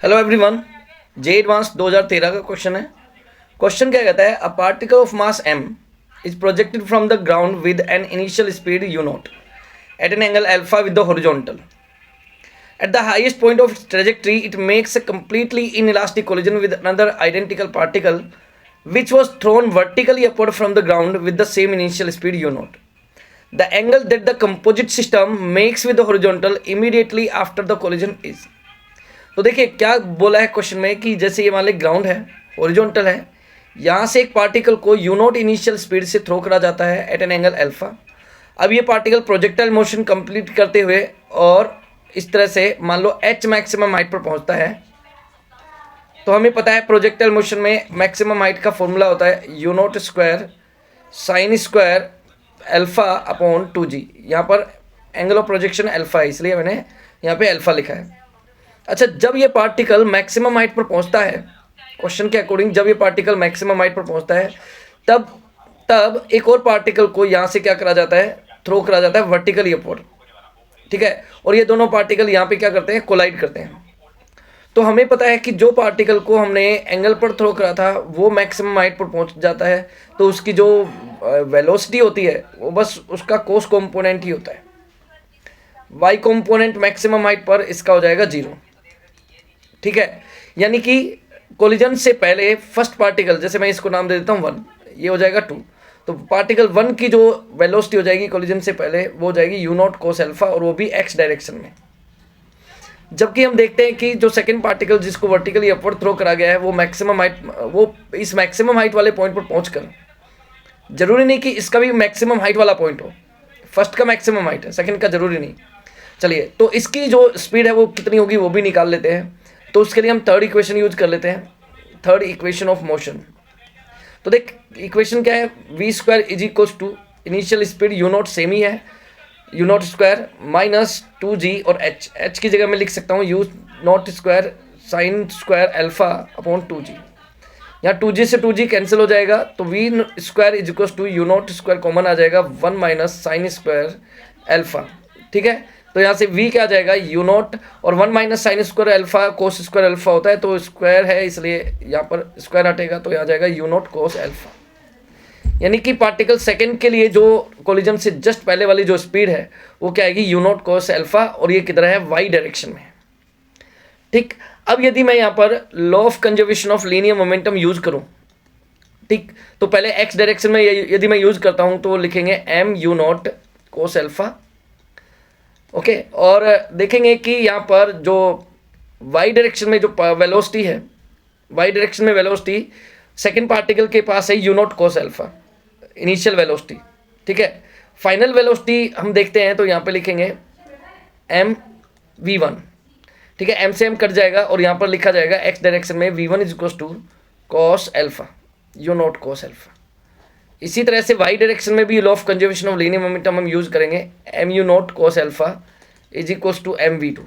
Hello everyone, जे advance 2013 का question है। Question क्या कहता है, a particle of mass m is projected from the ground with an initial speed u not at an angle alpha with the horizontal. At the highest point of its trajectory, it makes a completely inelastic collision with another identical particle which was thrown vertically upward from the ground with the same initial speed u naught. The angle that the composite system makes with the horizontal immediately after the collision is। तो देखिए क्या बोला है question में कि जैसे ये मान ली ग्राउंड है, हॉरिजॉन्टल है, यहाँ से एक पार्टिकल को यू नॉट इनिशियल स्पीड से थ्रो करा जाता है एट एन एंगल अल्फा। अब ये पार्टिकल प्रोजेक्टाइल मोशन कंप्लीट करते हुए और इस तरह से मान लो एच मैक्सिमम हाइट पर पहुंचता है। तो हमें पता है प्रोजेक्टाइल मोशन में मैक्सिमम हाइट का फॉर्मूला होता है u not square sine square alpha upon 2g। यहाँ पर एंगल ऑफ प्रोजेक्शन अल्फा है, इसलिए मैंने यहाँ पे अल्फा लिखा है। अच्छा, जब ये पार्टिकल मैक्सिमम हाइट पर पहुंचता है, क्वेश्चन के अकॉर्डिंग जब ये पार्टिकल मैक्सिमम हाइट पर पहुंचता है तब एक और पार्टिकल को यहाँ से क्या करा जाता है, थ्रो करा जाता है वर्टिकली अपवर्ड। ठीक है, और ये दोनों पार्टिकल यहाँ पे क्या करते हैं, कोलाइड करते हैं। तो हमें पता है कि जो पार्टिकल को हमने एंगल पर थ्रो करा था वो मैक्सिमम हाइट पर पहुंच जाता है, तो उसकी जो वेलोसिटी होती है वो बस उसका कोस कॉम्पोनेंट ही होता है। वाई कॉम्पोनेंट मैक्सिमम हाइट पर इसका हो जाएगा 0। ठीक है, यानी कि कोलिजन से पहले फर्स्ट पार्टिकल, जैसे मैं इसको नाम दे देता हूँ 1, ये हो जाएगा 2। तो पार्टिकल 1 की जो वेलोसिटी हो जाएगी कोलिजन से पहले वो हो जाएगी यू नॉट कोस अल्फा, और वो भी एक्स डायरेक्शन में। जबकि हम देखते हैं कि जो सेकंड पार्टिकल जिसको वर्टिकली अपवर्ड थ्रो करा गया है वो मैक्सिमम हाइट, वो इस मैक्सिमम हाइट वाले पॉइंट पर पहुंचकर, जरूरी नहीं कि इसका भी मैक्सिमम हाइट वाला पॉइंट हो, फर्स्ट का मैक्सिमम हाइट है, सेकंड का जरूरी नहीं। चलिए, तो इसकी जो स्पीड है वो कितनी होगी वो भी निकाल लेते हैं। तो उसके लिए हम थर्ड इक्वेशन यूज कर लेते हैं, थर्ड इक्वेशन ऑफ मोशन। तो देख इक्वेशन क्या है, v square is equals to initial speed u not same ही है, u not square minus 2g, और h की जगह मैं लिख सकता हूँ u not square sine square alpha upon 2g। यहाँ 2g से 2g कैंसिल हो जाएगा, तो v square is equals to u not square common आ जाएगा 1 माइनस साइन स्क्वायर अल्फा। ठीक है, तो यहाँ से v क्या आ जाएगा यू नॉट, और 1 minus sign square alpha cos square alpha होता है, तो स्क्वायर है इसलिए यहाँ पर स्क्वायर हटेगा, तो यहाँ जाएगा यू नॉट कोस अल्फा। यानी कि पार्टिकल सेकंड के लिए जो कोलिजन से जस्ट पहले वाली जो स्पीड है वो क्या आएगी यू नॉट कोस अल्फा, और ये किधर है, वाई डायरेक्शन में। ठीक, अब यदि मैं यहाँ पर law of conservation of linear momentum use करूँ, ठीक, तो पहले एक्स डायरेक्शन में यदि मैं यूज करता हूँ तो लिखेंगे M U not cos alpha. Okay, और देखेंगे कि यहाँ पर जो वाई डायरेक्शन में जो वेलोसिटी है, वाई डायरेक्शन में वेलोसिटी सेकंड पार्टिकल के पास है u not cos alpha, initial velocity. ठीक है, फाइनल वेलोसिटी हम देखते हैं तो यहाँ पे लिखेंगे एम v1। ठीक है, एम से एम कट जाएगा और यहाँ पर लिखा जाएगा एक्स डायरेक्शन में v1 is equals to cos alpha U not cos alpha. इसी तरह से वाई डायरेक्शन में भी law of conservation of linear momentum हम यूज करेंगे, M U not cos alpha is equals to M v2।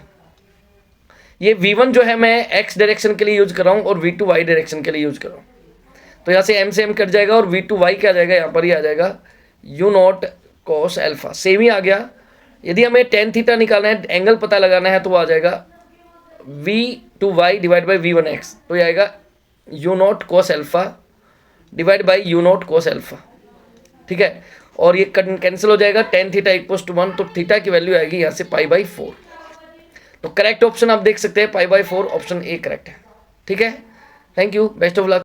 ये v1 जो है मैं एक्स डायरेक्शन के लिए यूज कर रहा हूँ और v2 वाई डायरेक्शन के लिए यूज कर रहा हूँ। तो यहाँ से एम से एम कट जाएगा और v2 वाई क्या आ जाएगा, यहाँ पर ही आ जाएगा u not cos alpha, same ही आ गया। यदि हमें टेन थीटा निकालना है, एंगल पता लगाना है, तो वो आ जाएगा v2 Y divide by v1 x, तो ये आएगा you not cos alpha divide by you not cos alpha. ठीक है, और ये कैंसिल हो जाएगा, टेन थीटा इक्वल्स टू 1, तो थीटा की वैल्यू आएगी यहाँ से π/4। तो करेक्ट ऑप्शन आप देख सकते हैं π/4, ऑप्शन ए करेक्ट है। ठीक है, thank you, best of luck.